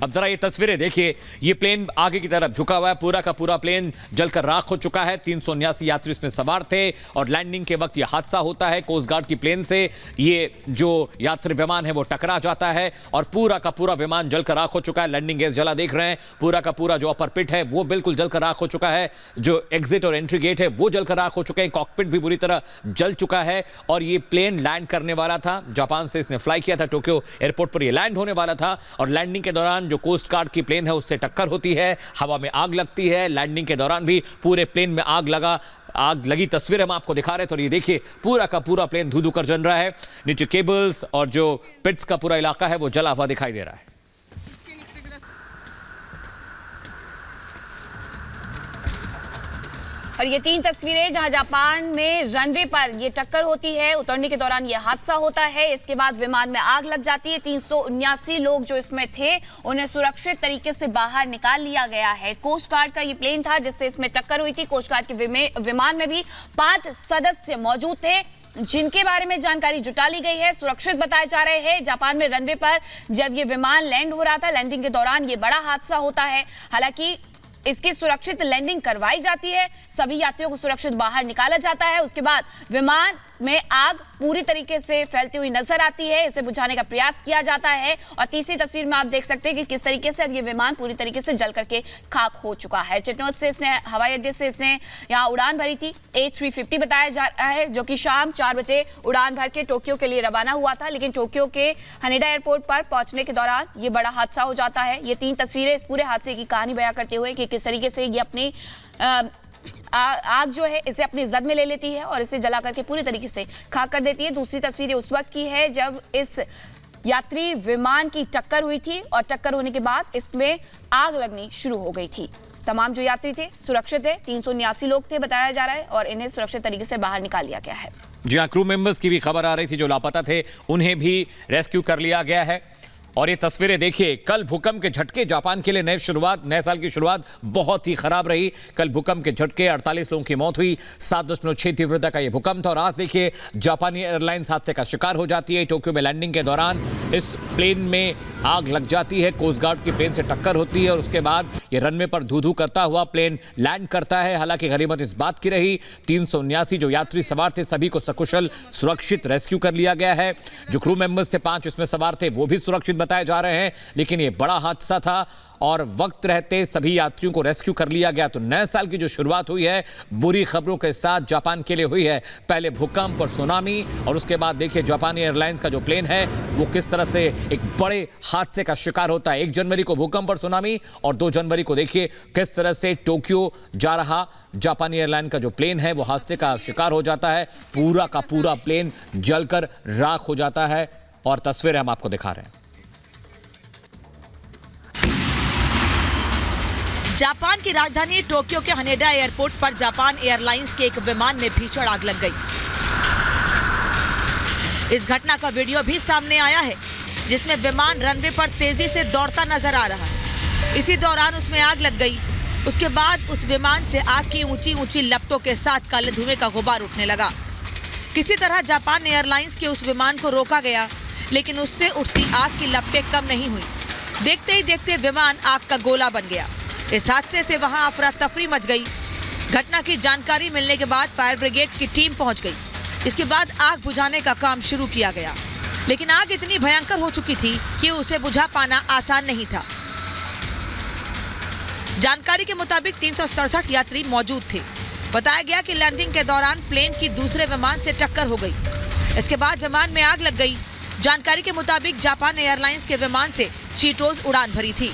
अब जरा ये तस्वीरें देखिए, ये प्लेन आगे की तरफ झुका हुआ है, पूरा का पूरा प्लेन जलकर राख हो चुका है। 379 यात्री इसमें सवार थे और लैंडिंग के वक्त ये हादसा होता है। कोस्ट गार्ड की प्लेन से ये जो यात्री विमान है वो टकरा जाता है और पूरा का पूरा विमान जलकर राख हो चुका है। लैंडिंग गेज जला देख रहे हैं, पूरा का पूरा जो अपर पिट है वो बिल्कुल जलकर राख हो चुका है। जो एग्जिट और एंट्री गेट है वो जलकर राख हो चुके हैं। कॉकपिट भी बुरी तरह जल चुका है और ये प्लेन लैंड करने वाला था। जापान से इसने फ्लाई किया था, टोक्यो एयरपोर्ट पर ये लैंड होने वाला था और लैंडिंग के दौरान जो कोस्ट गार्ड की प्लेन है उससे टक्कर होती है, हवा में आग लगती है। लैंडिंग के दौरान भी पूरे प्लेन में आग लगी तस्वीर हम आपको दिखा रहे हैं। तो ये देखिए, पूरा का पूरा प्लेन धू धू कर जल रहा है। नीचे केबल्स और जो पिट्स का पूरा इलाका है वो जला हुआ दिखाई दे रहा है। और ये 3 तस्वीरें जहां जापान में रनवे पर ये टक्कर होती है, उतरने के दौरान ये हादसा होता है। इसके बाद विमान में आग लग जाती है। 379 लोग जो इसमें थे उन्हें सुरक्षित तरीके से बाहर निकाल लिया गया है। कोस्ट गार्ड का ये प्लेन था जिससे इसमें टक्कर हुई थी। कोस्ट गार्ड के विमान में भी 5 सदस्य मौजूद थे जिनके बारे में जानकारी जुटा ली गई है, सुरक्षित बताए जा रहे हैं। जापान में रनवे पर जब ये विमान लैंड हो रहा था, लैंडिंग के दौरान ये बड़ा हादसा होता है। हालांकि इसकी सुरक्षित लैंडिंग करवाई जाती है, सभी यात्रियों को सुरक्षित बाहर निकाला जाता है। उसके बाद विमान में आग पूरी तरीके से फैलती हुई नजर आती है, इसे बुझाने का प्रयास किया जाता है। और तीसरी तस्वीर में आप देख सकते हैं कि किस तरीके से अब ये विमान पूरी तरीके से जल करके खाक हो चुका है। चिटनोज से इसने हवाई अड्डे से इसने यहाँ उड़ान भरी थी। A350 बताया जा रहा है जो कि शाम 4 बजे उड़ान भर के टोक्यो के लिए रवाना हुआ था, लेकिन टोक्यो के हनेडा एयरपोर्ट पर पहुंचने के दौरान ये बड़ा हादसा हो जाता है। ये 3 तस्वीरें इस पूरे हादसे की कहानी बयां करते हुए कि किस तरीके से ये अपनी आग जो है इसे अपनी जद में ले लेती है और इसे जला करके पूरी तरीके से खाक कर देती है। दूसरी तस्वीर उस वक्त की है जब इस यात्री विमान की टक्कर हुई थी और टक्कर होने के बाद इसमें आग लगनी शुरू हो गई थी। तमाम जो यात्री थे सुरक्षित है, 379 लोग थे बताया जा रहा है और इन्हें सुरक्षित तरीके से बाहर निकाल लिया गया है। जी हाँ, क्रू मेंबर्स की भी खबर आ रही थी जो लापता थे, उन्हें भी रेस्क्यू कर लिया गया है। और ये तस्वीरें देखिए, कल भूकंप के झटके जापान के लिए नए साल की शुरुआत बहुत ही खराब रही। कल भूकंप के झटके 48 लोगों की मौत हुई। 7.6 तीव्रता का ये भूकंप था और आज देखिए जापानी एयरलाइंस हादसे का शिकार हो जाती है। टोक्यो में लैंडिंग के दौरान इस प्लेन में आग लग जाती है, कोस्ट गार्ड की प्लेन से टक्कर होती है और उसके बाद ये रनवे पर धू धू करता हुआ प्लेन लैंड करता है। हालांकि गनीमत इस बात की रही 379 जो यात्री सवार थे सभी को सकुशल सुरक्षित रेस्क्यू कर लिया गया है। जो क्रू मेंबर्स थे 5 इसमें सवार थे वो भी सुरक्षित बताए जा रहे हैं, लेकिन ये बड़ा हादसा था और वक्त रहते सभी यात्रियों को रेस्क्यू कर लिया गया। तो नए साल की जो शुरुआत हुई है बुरी खबरों के साथ जापान के लिए हुई है। पहले भूकंप और सुनामी और उसके बाद देखिए जापानी एयरलाइंस का जो प्लेन है वो किस तरह से एक बड़े हादसे का शिकार होता है। 1 जनवरी को भूकंप और सुनामी और 2 जनवरी को देखिए किस तरह से टोक्यो जा रहा जापानी एयरलाइन का जो प्लेन है वो हादसे का शिकार हो जाता है। पूरा का पूरा प्लेन जलकर राख हो जाता है और तस्वीरें हम आपको दिखा रहे हैं। जापान की राजधानी टोक्यो के हनेडा एयरपोर्ट पर जापान एयरलाइंस के एक विमान में भीषण आग लग गई। इस घटना का वीडियो भी सामने आया है जिसमें विमान रनवे पर तेजी से दौड़ता नजर आ रहा है। इसी दौरान उसमें आग लग गई। उसके बाद उस विमान से आग की ऊंची ऊंची लपटों के साथ काले धुएं का गुबार उठने लगा। किसी तरह जापान एयरलाइंस के उस विमान को रोका गया, लेकिन उससे उठती आग की लपटें कम नहीं हुई। देखते ही देखते विमान आग का गोला बन गया। इस हादसे से वहां अफरा तफरी मच गई। घटना की जानकारी मिलने के बाद फायर ब्रिगेड की टीम पहुंच गई। इसके बाद आग बुझाने का काम शुरू किया गया, लेकिन आग इतनी भयंकर हो चुकी थी कि उसे बुझा पाना आसान नहीं था। जानकारी के मुताबिक 367 यात्री मौजूद थे। बताया गया कि लैंडिंग के दौरान प्लेन की दूसरे विमान से टक्कर हो गई। इसके बाद विमान में आग लग गई। जानकारी के मुताबिक जापान एयरलाइंस के विमान से चीटोज उड़ान भरी थी।